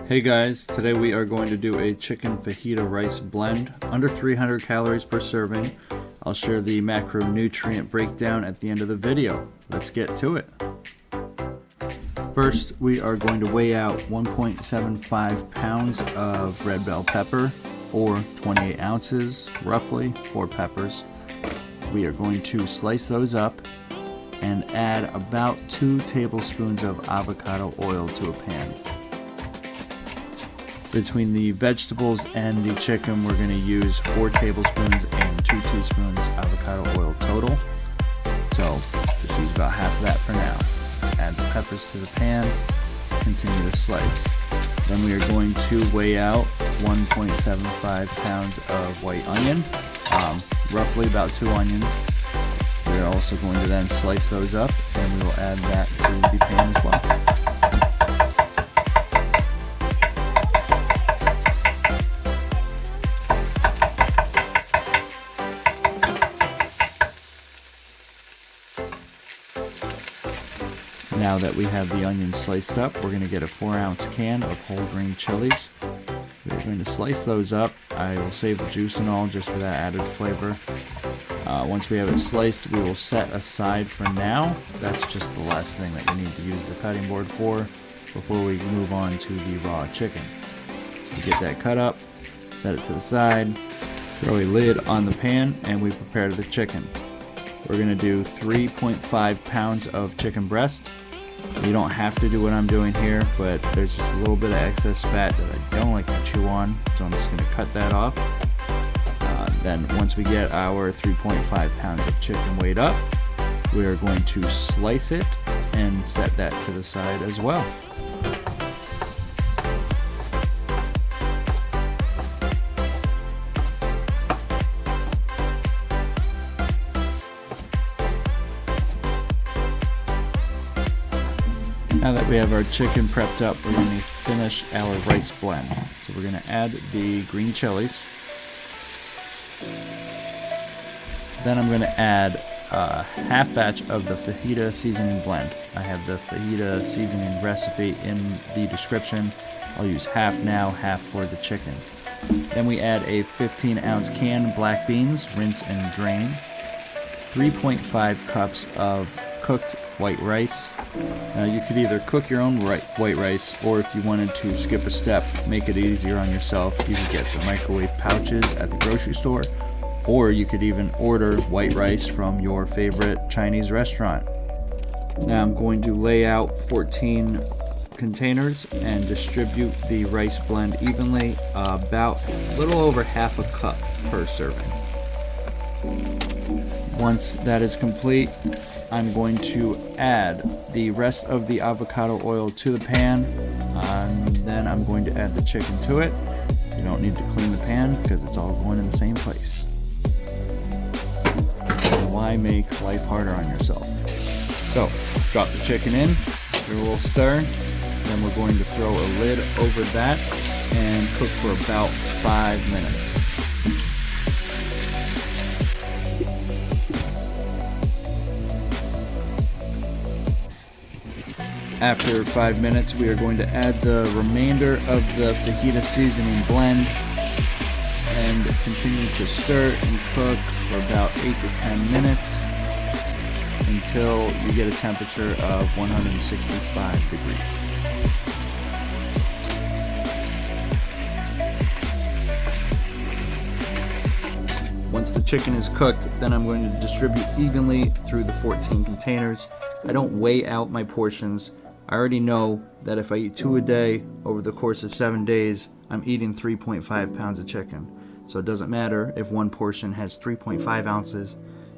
Hey guys, today we are going to do a chicken fajita rice blend, under 300 calories per serving. I'll share the macronutrient breakdown at the end of the video. Let's get to it. First, we are going to weigh out 1.75 pounds of red bell pepper, or 28 ounces, roughly, 4 peppers. We are going to slice those up and add about 2 tablespoons of avocado oil to a pan. Between the vegetables and the chicken, we're going to use 4 tablespoons and 2 teaspoons avocado oil total. So just use about half of that for now. Let's add the peppers to the pan, continue to slice. Then we are going to weigh out 1.75 pounds of white onion, roughly about 2 onions. We are also going to then slice those up, and we will add that to the pan as well. Now that we have the onions sliced up, we're going to get a 4-ounce can of whole grain chilies. We're going to slice those up. I will save the juice and all just for that added flavor. Once we have it sliced, we will set aside for now. That's just the last thing that we need to use the cutting board for before we move on to the raw chicken. So get that cut up, set it to the side, throw a lid on the pan, and we prepare the chicken. We're going to do 3.5 pounds of chicken breast. You don't have to do what I'm doing here, but there's just a little bit of excess fat that I don't like to chew on, so I'm just going to cut that off. Then once we get our 3.5 pounds of chicken weighed up, we are going to slice it and set that to the side as well. Now that we have our chicken prepped up, we're going to finish our rice blend. So we're going to add the green chilies. Then I'm going to add a half batch of the Fajita Seasoning blend. I have the Fajita Seasoning recipe in the description. I'll use half now, half for the chicken. Then we add a 15-ounce can black beans, rinse and drain. 3.5 cups of cooked white rice. Now you could either cook your own white rice, or if you wanted to skip a step, make it easier on yourself, you could get the microwave pouches at the grocery store, or you could even order white rice from your favorite Chinese restaurant. Now I'm going to lay out 14 containers and distribute the rice blend evenly, about a little over half a cup per serving. Once that is complete, I'm going to add the rest of the avocado oil to the pan, and then I'm going to add the chicken to it. You don't need to clean the pan because it's all going in the same place. Why make life harder on yourself? So, drop the chicken in, give it a little stir, then we're going to throw a lid over that and cook for about 5 minutes. After 5 minutes, we are going to add the remainder of the Fajita Seasoning blend and continue to stir and cook for about 8 to 10 minutes until you get a temperature of 165 degrees. Once the chicken is cooked, then I'm going to distribute evenly through the 14 containers. I don't weigh out my portions. I already know that if I eat 2 a day over the course of 7 days, I'm eating 3.5 pounds of chicken. So it doesn't matter if one portion has 3.5 ounces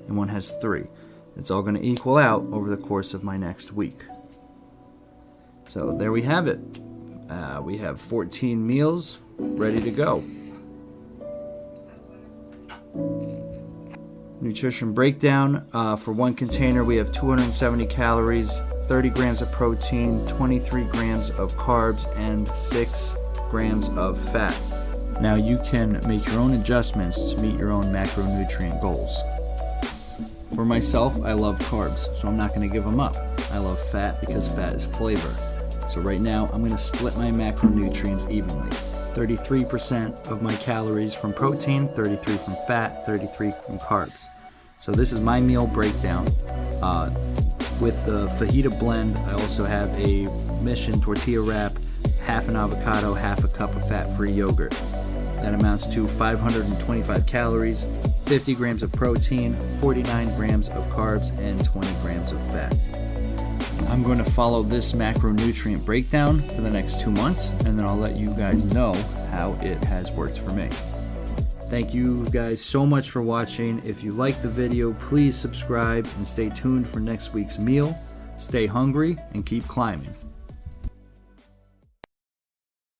and one has 3. It's all going to equal out over the course of my next week. So there we have it. We have 14 meals ready to go. Nutrition breakdown. For one container, we have 270 calories, 30 grams of protein, 23 grams of carbs, and 6 grams of fat. Now you can make your own adjustments to meet your own macronutrient goals. For myself, I love carbs, so I'm not going to give them up. I love fat because fat is flavor. So right now I'm going to split my macronutrients evenly. 33% of my calories from protein, 33 from fat, 33 from carbs. So this is my meal breakdown. With the fajita blend, I also have a Mission tortilla wrap, half an avocado, half a cup of fat-free yogurt. That amounts to 525 calories, 50 grams of protein, 49 grams of carbs, and 20 grams of fat. I'm going to follow this macronutrient breakdown for the next 2 months, and then I'll let you guys know how it has worked for me. Thank you guys so much for watching. If you liked the video, please subscribe and stay tuned for next week's meal. Stay hungry and keep climbing.